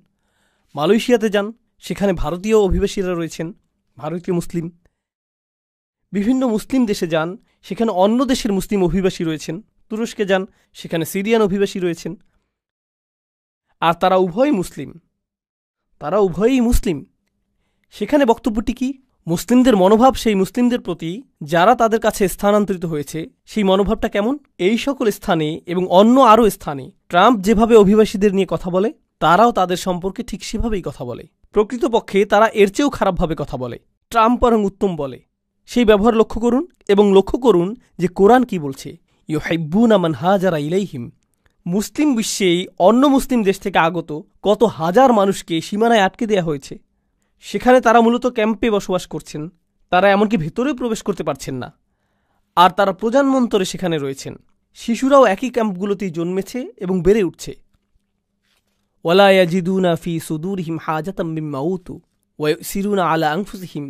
মালয়েশিয়াতে যান, সেখানে ভারতীয় অভিবাসীরা রয়েছেন, ভারতীয় মুসলিম। বিভিন্ন মুসলিম দেশে যান, সেখানে অন্য দেশের মুসলিম অভিবাসী রয়েছেন। তুরস্কে যান, সেখানে সিরিয়ান অভিবাসী রয়েছেন। আর তারা উভয়ই মুসলিম, তারা উভয়ই মুসলিম। সেখানে বক্তব্যটি কি? মুসলিমদের মনোভাব সেই মুসলিমদের প্রতি যারা তাদের কাছে স্থানান্তরিত হয়েছে, সেই মনোভাবটা কেমন? এই সকল স্থানে এবং অন্য আরও স্থানে ট্রাম্প যেভাবে অভিবাসীদের নিয়ে কথা বলে, তারাও তাদের সম্পর্কে ঠিক সেভাবেই কথা বলে। প্রকৃতপক্ষে তারা এর চেয়েও খারাপভাবে কথা বলে। ট্রাম্প বরং উত্তম বলে। সেই ব্যবহার লক্ষ্য করুন এবং লক্ষ্য করুন যে কোরআন কি বলছে। ইউহিব্বুনা মান হাজারা ইলাইহিম। মুসলিম বিশ্বেই অন্য মুসলিম দেশ থেকে আগত কত হাজার মানুষকে সীমানায় আটকে দেয়া হয়েছে। সেখানে তারা মূলত ক্যাম্পে বসবাস করছেন, তারা এমনকি ভেতরেও প্রবেশ করতে পারছেন না। আর তারা প্রজন্মান্তরে সেখানে রয়েছেন। শিশুরাও একই ক্যাম্পগুলোতেই জন্মেছে এবং বেড়ে উঠছে। ওয়ালা ইয়াজিদুনা ফি সুদুরিহিম হাজাতাম মিম্মা উতু ওয়া ইউসিরুনা আলা আনফুসিহিম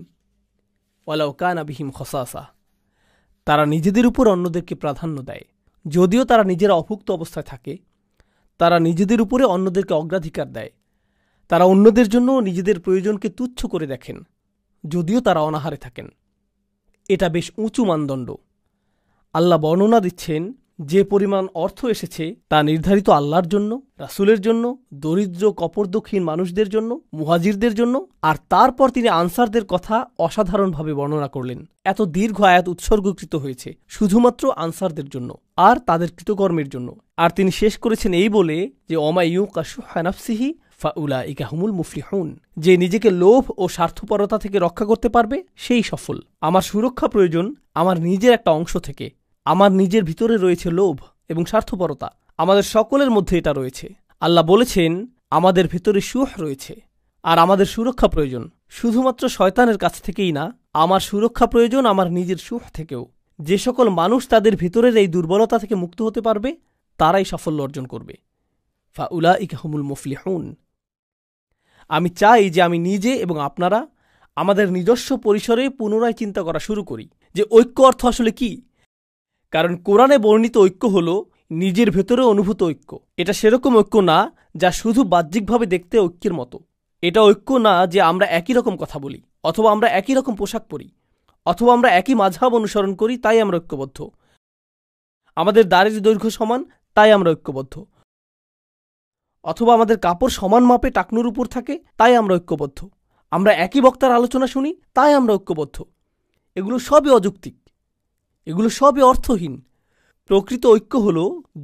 ওয়ালাউ কানা বিহিম খাসাসা। তারা নিজেদের উপর অন্যদেরকে প্রাধান্য দেয়, যদিও তারা নিজেরা অভুক্ত অবস্থায় থাকে। তারা নিজেদের উপরে অন্যদেরকে অগ্রাধিকার দেয়। তারা অন্যদের জন্য নিজেদের প্রয়োজনকে তুচ্ছ করে দেখেন, যদিও তারা অনাহারে থাকেন। এটা বেশ উঁচু মানদণ্ড। আল্লাহ বর্ণনা দিচ্ছেন যে পরিমাণ অর্থ এসেছে তা নির্ধারিত আল্লাহর জন্য, রাসূলের জন্য, দরিদ্র কপরদক্ষিণ মানুষদের জন্য, মুহাজিরদের জন্য। আর তারপর তিনি আনসারদের কথা অসাধারণভাবে বর্ণনা করলেন। এত দীর্ঘ আয়াত উৎসর্গকৃত হয়েছে শুধুমাত্র আনসারদের জন্য আর তাদের কৃতকর্মের জন্য। আর তিনি শেষ করেছেন এই বলে যে ওমা ইউকা শুহা নাফসিহি ফাউলাইকা হুমুল মুফলিহুন। যে নিজেকে লোভ ও স্বার্থপরতা থেকে রক্ষা করতে পারবে সেই সফল। আমার সুরক্ষা প্রয়োজন আমার নিজের একটা অংশ থেকে। আমার নিজের ভিতরে রয়েছে লোভ এবং স্বার্থপরতা। আমাদের সকলের মধ্যে এটা রয়েছে। আল্লাহ বলেছেন আমাদের ভিতরে সুহ রয়েছে আর আমাদের সুরক্ষা প্রয়োজন শুধুমাত্র শয়তানের কাছ থেকেই না, আমার সুরক্ষা প্রয়োজন আমার নিজের সুহ থেকেও। যে সকল মানুষ তাদের ভিতরের এই দুর্বলতা থেকে মুক্ত হতে পারবে তারাই সাফল্য অর্জন করবে। ফাউলাইকা হুমুল মুফলিহুন। আমি চাই যে আমি নিজে এবং আপনারা আমাদের নিজস্ব পরিসরে পুনরায় চিন্তা করা শুরু করি যে ঐক্য অর্থ আসলে কি। কারণ কোরআনে বর্ণিত ঐক্য হল নিজের ভেতরে অনুভূত ঐক্য। এটা সেরকম ঐক্য না যা শুধু বাহ্যিকভাবে দেখতে ঐক্যের মতো। এটা ঐক্য না যে আমরা একই রকম কথা বলি, অথবা আমরা একই রকম পোশাক পরি, অথবা আমরা একই মাযহাব অনুসরণ করি তাই আমরা ঐক্যবদ্ধ, আমাদের দাড়ির দৈর্ঘ্য সমান তাই আমরা ঐক্যবদ্ধ, অথবা আমাদের কাপড় সমান মাপে টাকনুর উপর থাকে তাই আমরা ঐক্যবদ্ধ, আমরা একই বক্তার আলোচনা শুনি তাই আমরা ঐক্যবদ্ধ। এগুলো সবই অযৌক্তিক, এগুলো সবই অর্থহীন। প্রকৃত ঐক্য হল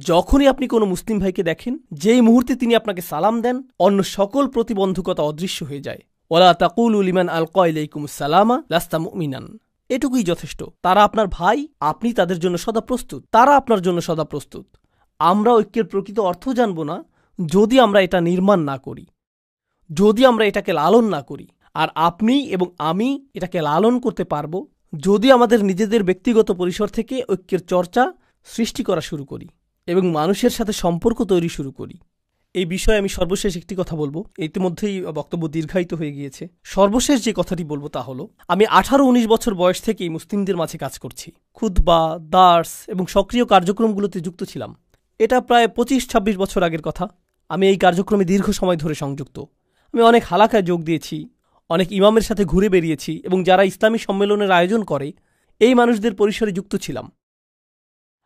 যখনই আপনি কোনো মুসলিম ভাইকে দেখেন, যেই মুহূর্তে তিনি আপনাকে সালাম দেন অন্য সকল প্রতিবন্ধকতা অদৃশ্য হয়ে যায়। ওয়ালা তাকুলু লিমান আলকা ইলাইকুমুস সালামা লাস্তা মুমিনান। এটুকুই যথেষ্ট। তারা আপনার ভাই, আপনি তাদের জন্য সদা প্রস্তুত, তারা আপনার জন্য সদা প্রস্তুত। আমরা ঐক্যের প্রকৃত অর্থ জানব না যদি আমরা এটা নির্মাণ না করি, যদি আমরা এটাকে লালন না করি। আর আপনি এবং আমি এটাকে লালন করতে পারব যদি আমাদের নিজেদের ব্যক্তিগত পরিসর থেকে ঐক্যের চর্চা সৃষ্টি করা শুরু করি এবং মানুষের সাথে সম্পর্ক তৈরি শুরু করি। এই বিষয়ে আমি সর্বশেষ একটি কথা বলবো। ইতিমধ্যেই বক্তব্য দীর্ঘায়িত হয়ে গিয়েছে। সর্বশেষ যে কথাটি বলবো তা হলো, আমি 18-19 বছর বয়স থেকেই মুসলিমদের মাঝে কাজ করছি। খুতবা, দার্স এবং সক্রিয় কার্যক্রমগুলোতে যুক্ত ছিলাম। এটা প্রায় 25-26 বছর আগের কথা। আমি এই কার্যক্রমে দীর্ঘ সময় ধরে সংযুক্ত। আমি অনেক হালাকায় যোগ দিয়েছি, অনেক ইমামের সাথে ঘুরে বেরিয়েছি এবং যারা ইসলামী সম্মেলনের আয়োজন করে এই মানুষদের পরিসরে যুক্ত ছিলাম।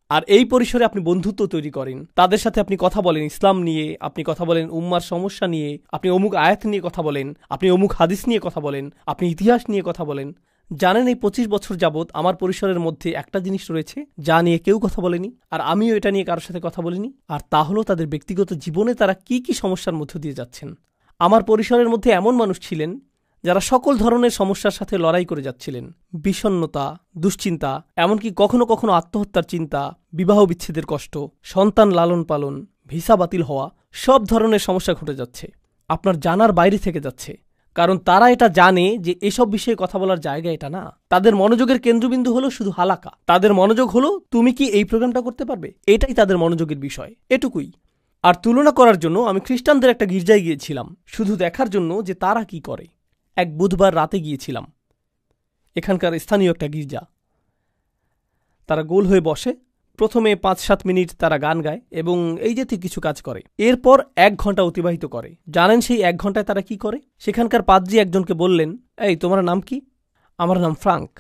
আর এই পরিসরে আপনি বন্ধুত্ব তৈরি করেন, তাদের সাথে আপনি কথা বলেন ইসলাম নিয়ে, আপনি কথা বলেন উম্মার সমস্যা নিয়ে, আপনি অমুক আয়াত নিয়ে কথা বলেন, আপনি অমুক হাদিস নিয়ে কথা বলেন, আপনি ইতিহাস নিয়ে কথা বলেন। জানেন এই 25 বছর যাবৎ আমার পরিসরের মধ্যে একটা জিনিস রয়েছে যা নিয়ে কেউ কথা বলেনি, আর আমিও এটা নিয়ে কারোর সাথে কথা বলিনি। আর তা হলো তাদের ব্যক্তিগত জীবনে তারা কি কি সমস্যার মধ্য দিয়ে যাচ্ছেন। আমার পরিসরের মধ্যে এমন মানুষ ছিলেন যারা সকল ধরনের সমস্যার সাথে লড়াই করে যাচ্ছিলেন। বিষণ্ণতা, দুশ্চিন্তা, এমনকি কখনো কখনো আত্মহত্যার চিন্তা, বিবাহ বিচ্ছেদের কষ্ট, সন্তান লালন পালন, ভিসা বাতিল হওয়া, সব ধরনের সমস্যা ঘটে যাচ্ছে, আপনার জানার বাইরে থেকে যাচ্ছে। কারণ তারা এটা জানে যে এসব বিষয়ে কথা বলার জায়গা এটা না। তাদের মনোযোগের কেন্দ্রবিন্দু হলো শুধু হালাকা। তাদের মনোযোগ হলো তুমি কি এই প্রোগ্রামটা করতে পারবে, এটাই তাদের মনোযোগের বিষয়, এটুকুই। আর তুলনা করার জন্য আমি খ্রিস্টানদের একটা গির্জায় গিয়েছিলাম, শুধু দেখার জন্য যে তারা কি করে। এক বুধবার রাতে গিয়েছিলাম, এখানকার স্থানীয় একটা গির্জা। তারা গোল হয়ে বসে, প্রথমে 5-7 মিনিট তারা গান গায় এবং এই জাতীয় কিছু কাজ করে। এরপর 1 ঘন্টা অতিবাহিত করে। জানেন সেই 1 ঘন্টায় তারা কি করে? সেখানকার পাদ্রী একজনকে বললেন, এই তোমার নাম কি? আমার নাম ফ্রাঙ্ক।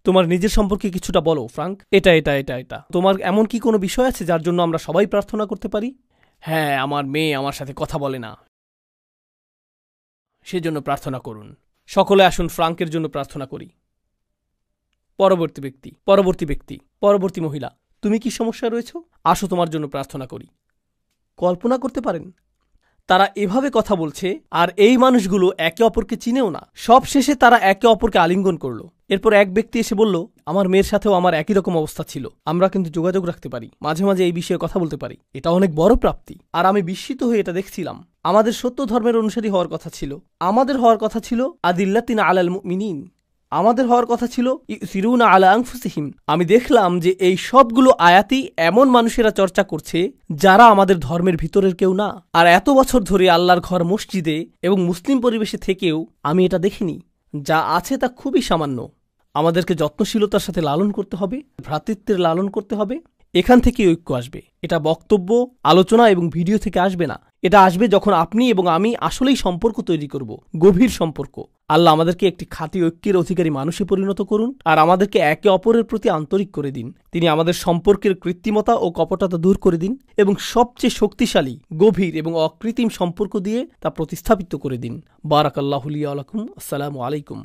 তোমার নিজের সম্পর্কে কিছুটা বলো ফ্রাঙ্ক। এটা এটা এটা এটা তোমার এমন কি কোনো বিষয় আছে যার জন্য আমরা সবাই প্রার্থনা করতে পারি? হ্যাঁ, আমার মেয়ে আমার সাথে কথা বলে না, সেজন্য প্রার্থনা করুন। সকলে আসুন ফ্রাঙ্কের জন্য প্রার্থনা করি। পরবর্তী ব্যক্তি, পরবর্তী মহিলা, তুমি কি সমস্যায় রয়েছ? আসো তোমার জন্য প্রার্থনা করি। কল্পনা করতে পারেন তারা এভাবে কথা বলছে, আর এই মানুষগুলো একে অপরকে চিনেও না। সব শেষে তারা একে অপরকে আলিঙ্গন করলো। এরপর এক ব্যক্তি এসে বলল, আমার মেয়ের সাথেও আমার একই রকম অবস্থা ছিল, আমরা কিন্তু যোগাযোগ রাখতে পারি, মাঝে মাঝে এই বিষয়ে কথা বলতে পারি, এটা অনেক বড় প্রাপ্তি। আর আমি বিস্মিত হয়ে এটা দেখছিলাম। আমাদের সত্য ধর্মের অনুসারী হওয়ার কথা ছিল, আমাদের হওয়ার কথা ছিল আদিল্লাতিনা আলাল মুমিনিন, আমাদের হওয়ার কথা ছিল ইউসিরুনা আলা আনফুসিহিম। আমি দেখলাম যে এই সবগুলো আয়াতই এমন মানুষেরা চর্চা করছে যারা আমাদের ধর্মের ভিতরের কেউ না। আর এত বছর ধরে আল্লাহর ঘর মসজিদে এবং মুসলিম পরিবেশে থেকেও আমি এটা দেখিনি। যা আছে তা খুবই সামান্য। আমাদেরকে যত্নশীলতার সাথে লালন করতে হবে, ভ্রাতৃত্বের লালন করতে হবে। এখান থেকেই ঐক্য আসবে। এটা বক্তব্য, আলোচনা এবং ভিডিও থেকে আসবে না। এটা আসবে যখন আপনি এবং আমি আসলেই সম্পর্ক তৈরি করব, গভীর সম্পর্ক। আল্লাহ আমাদেরকে একটি খাঁটি ঐক্যের অধিকারী মানুষে পরিণত করুন, আর আমাদেরকে একে অপরের প্রতি আন্তরিক করে দিন। তিনি আমাদের সম্পর্কের কৃত্রিমতা ও কপটতা দূর করে দিন এবং সবচেয়ে শক্তিশালী, গভীর এবং অকৃত্রিম সম্পর্ক দিয়ে তা প্রতিস্থাপিত করে দিন। বারাকাল্লাহু লি ওয়া লাকুম। আসসালামু আলাইকুম।